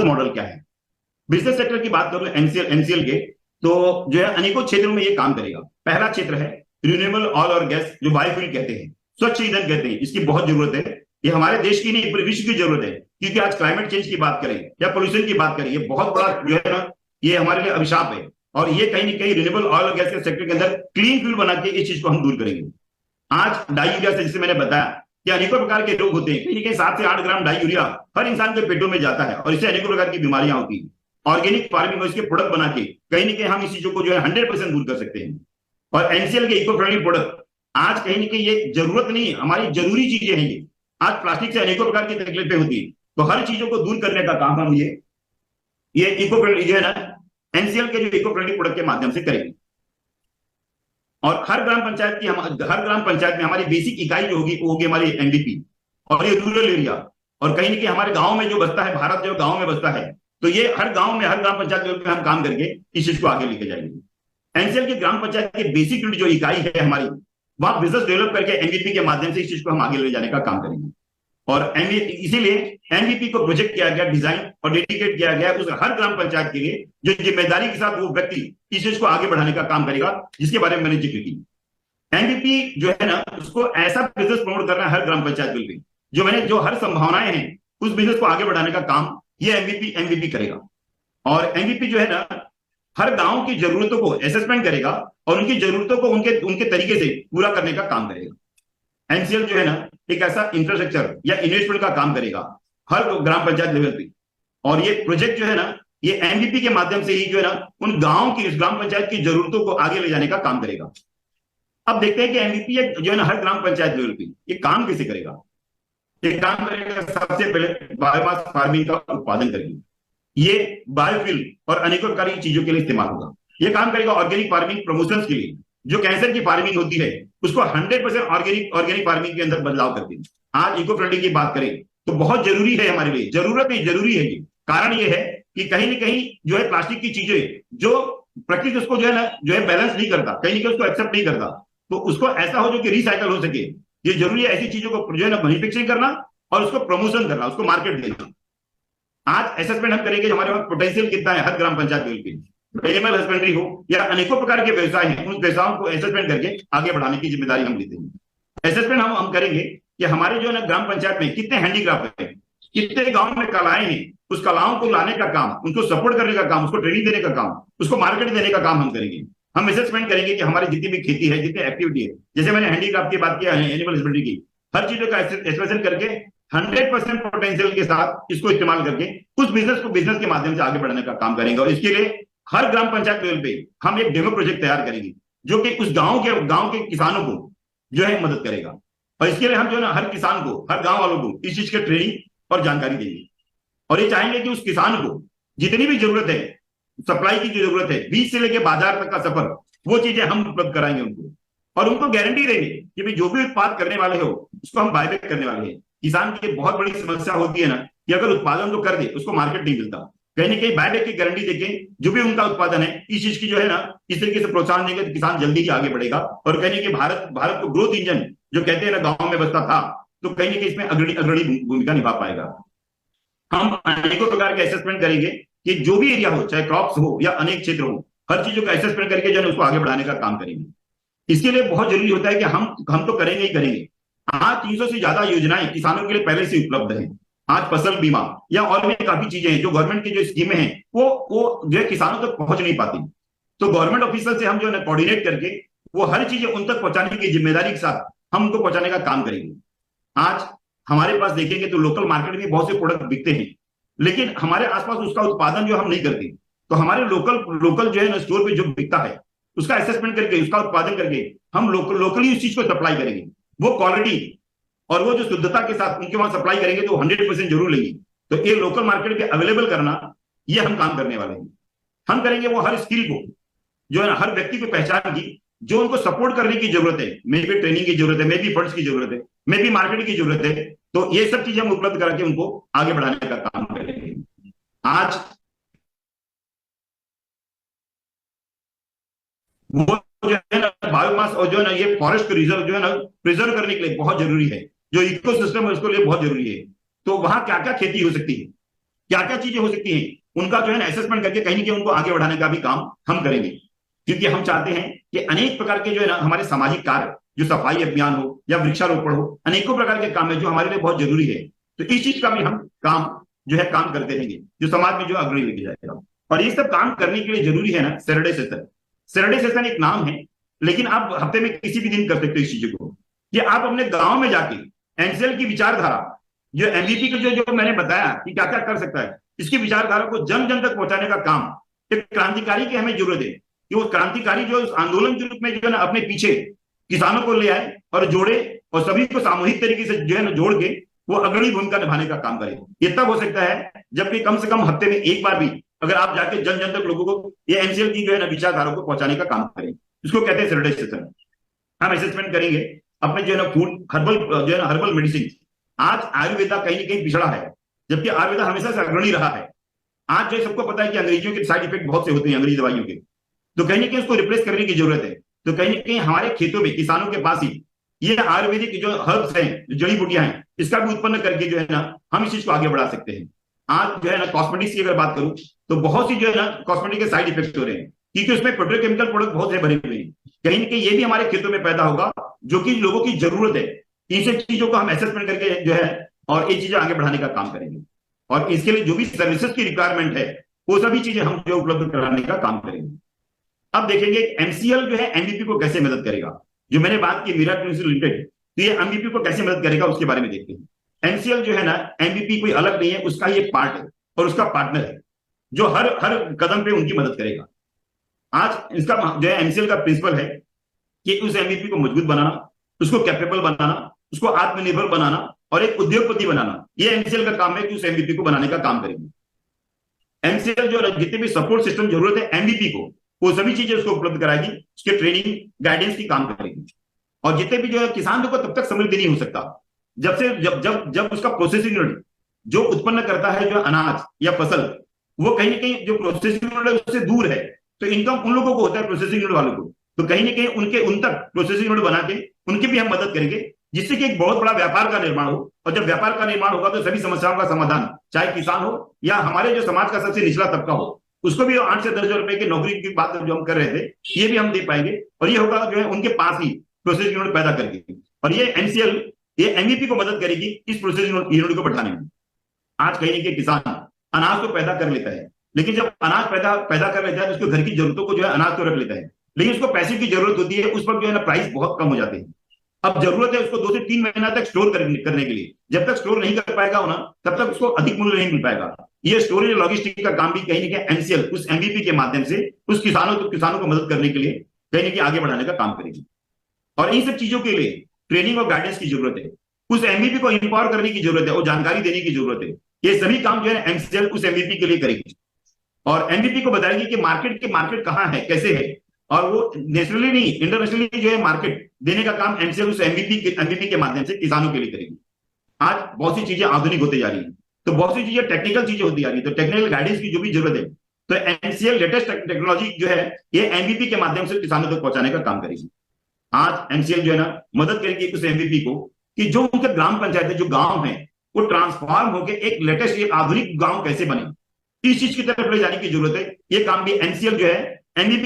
Model क्या है। Business sector की बात करूं एनसीएल के, तो जो है अनेकों क्षेत्रों में ये काम करेगा। पहला क्षेत्र है रिन्यूएबल ऑयल और गैस, जो बायोफ्यूल कहते हैं, स्वच्छ ईंधन कहते हैं। इसकी बहुत जरूरत है, ये हमारे देश की नहीं पूरे विश्व की जरूरत है, क्योंकि आज क्लाइमेट चेंज की बात करें या पोल्यूशन की बात करें, ये बहुत बड़ा जो है ना, ये हमारे लिए अभिशाप है। और ये कहीं ना कहीं रिन्यूएबल ऑयल और गैस के सेक्टर के अंदर क्लीन फ्यूल बना के इस चीज को हम दूर करेंगे। आज डाई यूरिया से, जैसे मैंने बताया कि अनेकों प्रकार के रोग होते हैं, कहीं ना कहीं 7 से 8 ग्राम डाई यूरिया हर इंसान के पेटों में जाता है और इससे अनेकों प्रकार की बीमारियां होती हैं। ऑर्गेनिक फार्मिंग और इसके प्रोडक्ट बना के कहीं ना कहीं हम इस चीजों को जो है 100% दूर कर सकते हैं। और एनसीएल के इको फ्रेंडली प्रोडक्ट आज कहीं ना कहीं ये जरूरत नहीं है, हमारी जरूरी चीजें हैं ये। आज प्लास्टिक से अनेकों प्रकार की तकलीफें होती है, तो हर चीजों को दूर करने का काम हम ये इको फ्रेंडली जो है ना, एनसीएल के जो इको फ्रेंडली प्रोडक्ट के माध्यम से करेंगे। और हर ग्राम पंचायत में हमारी बेसिक इकाई जो होगी वो होगी हमारी एमवीपी। और ये रूरल एरिया और कहीं ना कहीं हमारे गांव में जो बसता है, भारत जो गांव में बसता है, तो ये हर गांव में, हर ग्राम पंचायत लेवल पे हम काम करके इस चीज को आगे लेके जाएंगे। एनसीएल की ग्राम पंचायत की बेसिक यूनिट जो इकाई है हमारी, वहां बिजनेस डेवलप करके एमवीपी के माध्यम से इस चीज को हम आगे ले जाने का काम करेंगे। और इसीलिए एमवीपी को प्रोजेक्ट किया गया, डिजाइन और डेडिकेट किया गया उस हर ग्राम पंचायत के लिए, जो जिम्मेदारी के साथ वो व्यक्ति इस चीज को आगे बढ़ाने का काम करेगा, जिसके बारे में मैंने जिक्र की। एमवीपी जो है ना, उसको ऐसा बिजनेस प्रमोट करना है हर ग्राम पंचायत लेवल पे, जो हर संभावनाएं हैं उस बिजनेस को आगे बढ़ाने का काम ये एमवीपी करेगा। और एमवीपी जो है ना, हर गांव की जरूरतों को असेसमेंट करेगा और उनकी जरूरतों को उनके तरीके से पूरा करने का काम करेगा। एनसीएल जो है ना, एक ऐसा इंफ्रास्ट्रक्चर या इन्वेस्टमेंट का काम करेगा हर ग्राम पंचायत लेवल पे। और ये प्रोजेक्ट जो है ना, ये एमवीपी के माध्यम से ही जो है ना, उन गांव की, उस ग्राम पंचायत की जरूरतों को आगे ले जाने का काम करेगा। अब देखते हैं कि एमवीपी जो है ना, हर ग्राम पंचायत लेवल पे ये काम कैसे करेगा। ये काम करेगा सबसे पहले बायोमास फार्मिंग का उत्पादन करेगी। ये बायोफ्यूल और अनेकों प्रकार की चीजों के लिए इस्तेमाल होगा। ये काम करेगा ऑर्गेनिक फार्मिंग प्रमोशन के लिए, जो कैंसर की फार्मिंग होती है उसको 100% ऑर्गेनिक फार्मिंग के अंदर बदलाव करती है। आज इको फ्रेंडली की बात करें तो बहुत जरूरी है हमारे लिए, जरूरत नहीं, जरूरी है ये। कारण ये है कि कहीं ना कहीं जो है प्लास्टिक की चीजें, जो प्रकृति उसको जो है ना, जो है बैलेंस नहीं करता, कहीं ना कहीं उसको एक्सेप्ट नहीं करता, तो उसको ऐसा हो जो कि रिसाइकल हो सके। ये जरूरी है ऐसी चीजों को जो है ना मैन्युफैक्चरिंग करना और उसको प्रमोशन करना, उसको मार्केट देना। आज असेसमेंट हम करेंगे हमारे पास पोटेंशियल कितना है हर ग्राम पंचायत लेवल पे। एनिमल हस्बेंड्री हो या अनेकों प्रकार के व्यवसाय हैं, उन व्यवसायों को असेसमेंट करके आगे बढ़ाने की जिम्मेदारी हम लेते हैं। असेसमेंट हम करेंगे कि हमारे जो है ना ग्राम पंचायत में कितने हैंडीक्राफ्ट है, कितने गांव में कलाएं हैं, उस कलाओं को लाने का काम, उनको सपोर्ट करने का काम, उसको ट्रेनिंग देने का काम, उसको मार्केट देने का काम हम करेंगे। हम असेसमेंट करेंगे कि हमारी जितनी भी खेती है, जितनी एक्टिविटी है, जैसे मैंने हैंडीक्राफ्ट की बात किया है, एनिमल हस्बेंड्री की, हर चीजों का एक्सप्रेशन करके 100% पोटेंशियल के साथ इसको इस्तेमाल करके उस बिजनेस के माध्यम से आगे बढ़ाने का काम करेंगे। और इसके लिए हर ग्राम पंचायत लेवल पे हम एक डेमो प्रोजेक्ट तैयार करेंगे, जो कि उस गांव के किसानों को जो है मदद करेगा। और इसके लिए हम जो है ना हर किसान को, हर गांव वालों को इस चीज की ट्रेनिंग और जानकारी देंगे। और ये चाहेंगे कि उस किसान को जितनी भी जरूरत है, सप्लाई की जो जरूरत है, बीज से लेकर बाजार तक का सफर, वो चीजें हम उपलब्ध कराएंगे उनको। और उनको गारंटी देंगे कि भाई जो भी उत्पाद करने वाले हो उसको हम बायबैक करने वाले हैं। किसान की बहुत बड़ी समस्या होती है ना कि अगर उत्पादन तो कर दे, उसको मार्केट नहीं मिलता, कहीं ना कहीं बायबैक की गारंटी देके जो भी उनका उत्पादन है, इस चीज की जो है ना, इस तरीके से प्रोत्साहन देंगे तो किसान जल्दी ही आगे बढ़ेगा। और कहीं ना कहीं भारत को ग्रोथ इंजन जो कहते हैं ना, गांव में बसता था, तो कहीं ना कहीं इसमें अग्रणी भूमिका निभा पाएगा। हम अनेकों प्रकार के असेसमेंट करेंगे कि जो भी एरिया हो, चाहे क्रॉप्स हो या अनेक क्षेत्र हो, हर चीजों का असेसमेंट करके जो है उसको आगे बढ़ाने का काम करेंगे। इसके लिए बहुत जरूरी होता है कि हम तो करेंगे ही करेंगे। आज 300 से ज्यादा योजनाएं किसानों के लिए पहले से उपलब्ध है। आज फसल बीमा या और भी काफी चीजें हैं, जो गवर्नमेंट की जो स्कीमें हैं वो जो है किसानों तक पहुंच नहीं पाती। तो गवर्नमेंट ऑफिसर से हम जो है कोऑर्डिनेट करके वो हर चीजें उन तक पहुंचाने की जिम्मेदारी के साथ हम उनको पहुंचाने का काम करेंगे। आज हमारे पास देखेंगे तो लोकल मार्केट में बहुत से प्रोडक्ट बिकते हैं, लेकिन हमारे आसपास उसका उत्पादन जो हम नहीं करते। तो हमारे लोकल जो है ना स्टोर पे जो बिकता है, उसका असेसमेंट करके, उसका उत्पादन करके हम लोकली उस चीज को सप्लाई करेंगे। वो क्वालिटी और वो जो शुद्धता के साथ उनके वहां सप्लाई करेंगे तो 100% जरूर लेंगे। तो ये लोकल मार्केट पे अवेलेबल करना, ये हम काम करने वाले हैं। हम करेंगे वो हर स्किल को जो है ना, हर व्यक्ति को पहचान की, जो उनको सपोर्ट करने की जरूरत है, मे भी ट्रेनिंग की जरूरत है, मे भी फंड्स की जरूरत है, मे भी मार्केट की जरूरत है, तो ये सब चीजें हम उपलब्ध करके उनको आगे बढ़ाने का काम करेंगे। आज वो जो है ना बायोमास और जो है ना ये फॉरेस्ट रिजर्व जो है ना प्रिजर्व करने के लिए बहुत जरूरी है, जो इकोसिस्टम है उसके लिए बहुत जरूरी है। तो वहां क्या क्या खेती हो सकती है, क्या क्या चीजें हो सकती हैं, उनका जो है ना असेसमेंट करके कहीं ना कहीं उनको आगे बढ़ाने का भी काम हम करेंगे। क्योंकि हम चाहते हैं कि अनेक प्रकार के जो है ना हमारे सामाजिक कार्य, जो सफाई अभियान हो या वृक्षारोपण हो, अनेकों प्रकार के काम है जो हमारे लिए बहुत जरूरी है। तो इस चीज का भी हम काम जो है काम करते रहेंगे, जो समाज में जो अग्रणी लेके जाएगा। और ये सब काम करने के लिए जरूरी है ना सैटरडे सेशन। सैटरडे सेशन एक नाम है, लेकिन आप हफ्ते में किसी भी दिन कर सकते हो इस चीज को, कि आप अपने गांव में जाके एनसीएल की विचारधारा, जो एमवीपी को जो मैंने बताया कि क्या क्या कर सकता है, इसकी विचारधारा को जन जन तक पहुंचाने का काम एक क्रांतिकारी की हमें जरूरत है, कि वो क्रांतिकारी जो इस आंदोलन के रूप में जो है ना अपने पीछे किसानों को ले आए और जोड़े, और सभी को सामूहिक तरीके से जो है ना जोड़ के वो अग्रणी भूमिका निभाने का काम करे। ये तब हो सकता है जबकि कम से कम हफ्ते में एक बार भी अगर आप जाके जन जन तक लोगों को ये एनसीएल की जो है ना विचारधारा को पहुंचाने का काम करें। इसको कहते हैं सैटरडे सेशन। हम असेसमेंट करेंगे अपने जो है ना फूड हर्बल जो है ना हर्बल मेडिसिन। आज आयुर्वेदा कहीं ना कहीं पिछड़ा है, जबकि आयुर्वेदा हमेशा से अग्रणी रहा है। आज जो सबको पता है कि अंग्रेजियों के साइड इफेक्ट बहुत से होते हैं अंग्रेजी दवाइयों के, तो कहीं ना कहीं उसको रिप्लेस करने की जरूरत है। तो कहीं ना कहीं हमारे खेतों में किसानों के पास ही ये आयुर्वेदिक जो हर्ब्स हैं, जो जड़ी बूटियां हैं, इसका भी उत्पन्न करके जो है ना हम इस चीज को आगे बढ़ा सकते हैं। आज जो है ना कॉस्मेटिक्स की अगर बात करूं तो बहुत सी जो है ना कॉस्मेटिक के साइड इफेक्ट हो रहे हैं, क्योंकि उसमें पेट्रोकेमिकल प्रोडक्ट बहुत से भरे हुए हैं। कहीं ना कहीं ये भी हमारे खेतों में पैदा होगा, जो कि लोगों की जरूरत है। इन सब चीजों को हम असेसमेंट करके जो है और ये चीजें आगे बढ़ाने का काम करेंगे। और इसके लिए जो भी सर्विसेज की रिक्वायरमेंट है वो सभी चीजें हम जो उपलब्ध कराने का काम करेंगे। अब देखेंगे एमसीएल जो है एमबीपी को कैसे मदद करेगा। जो मैंने बात की मीरा ट्यून से रिलेटेड, तो ये एमबीपी को कैसे मदद करेगा उसके बारे में देखते हैं। एमसीएल जो है ना एमबीपी कोई अलग नहीं है, उसका ये पार्ट है और उसका पार्टनर है, जो हर हर कदम पे उनकी मदद करेगा। आज इसका जो है एमसीएल का प्रिंसिपल है कि उस एमबीपी को मजबूत बनाना, उसको कैपेबल बनाना, उसको आत्मनिर्भर बनाना और एक उद्योगपति बनाना। ये एमसीएल का काम है कि उस एमबीपी को बनाने का काम करेगी। एमसीएल जो जितने भी सपोर्ट सिस्टम जरूरत है एमबीपी को, वो सभी चीजें उसको उपलब्ध कराएगी, उसके ट्रेनिंग गाइडेंस की काम करेगी। और जितने भी जो है किसान को तब तक समृद्धि नहीं हो सकता जब से जब जब जब उसका प्रोसेसिंग यूनिट जो उत्पन्न करता है जो अनाज या फसल, वो कहीं ना कहीं जो प्रोसेसिंग यूनिट है उससे दूर है। तो इनकम उन लोगों को होता है, प्रोसेसिंग यूनिट वालों को। तो कहीं ना कहीं उन तक प्रोसेसिंग यूनिट बना के उनकी भी हम मदद करेंगे, जिससे कि एक बहुत बड़ा व्यापार का निर्माण हो। और जब व्यापार का निर्माण होगा तो सभी समस्याओं का समाधान, चाहे किसान हो या हमारे जो समाज का सबसे निचला तबका हो, उसको भी 8 से 10 हजार रुपए की नौकरी की बात जो हम कर रहे थे, ये भी हम दे पाएंगे। और ये होगा जो है उनके पास ही प्रोसेसिंग यूनिट पैदा करके। और ये एमसीएल ये एमवीपी को मदद करेगी इस प्रोसेसिंग यूनिट को बढ़ाने में। आज कहीं के किसान अनाज तो पैदा कर लेता है, लेकिन जब अनाज पैदा कर लेता है तो उसको घर की जरूरतों को जो है अनाज तो रख लेता है, लेकिन उसको पैसे की जरूरत होती है, उस पर जो है ना प्राइस बहुत कम हो जाते हैं। अब जरूरत है उसको 2 से 3 महीना तक स्टोर करने के लिए। जब तक स्टोर नहीं कर पाएगा ना, तब तक उसको अधिक मूल्य नहीं मिल पाएगा। ये स्टोरेज लॉजिस्टिक का काम भी कहीं ना कहीं एमसीएल उस एमवीपी के माध्यम से उस किसानों को मदद करने के लिए कहीं ना कहीं आगे बढ़ाने का काम करेगी। और इन सब चीजों के लिए ट्रेनिंग और गाइडेंस की जरूरत है, उस एमवीपी को इंपावर करने की जरूरत है और जानकारी देने की जरूरत है। ये सभी काम जो है एमसीएल उस एमवीपी के लिए करेगी और एमवीपी को बताएगी कि मार्केट कहाँ है, कैसे है। और वो नेशनली नहीं इंटरनेशनली जो है मार्केट देने का काम एमसीएल उस एमवीपी के माध्यम से किसानों के लिए करेगी। आज बहुत सी चीजें आधुनिक होते जा रही है, तो बहुत सी चीजें टेक्निकल चीजें होती जा रही है, तो टेक्निकल गाइडेंस की जो भी जरूरत है, तो एमसीएल लेटेस्ट टेक्नोलॉजी जो है ये एमवीपी के माध्यम से किसानों तक पहुंचाने का काम करेगी। आज एमसीएल जो है ना मदद करेगी उस एमवीपी को कि जो उनके ग्राम पंचायत है, जो गांव है, वो ट्रांसफॉर्म होकर एक लेटेस्ट एक आधुनिक गांव कैसे बने, इस चीज की तरफ ले जाने की जरूरत है। ये काम भी एमसीएल जो है एमवीपी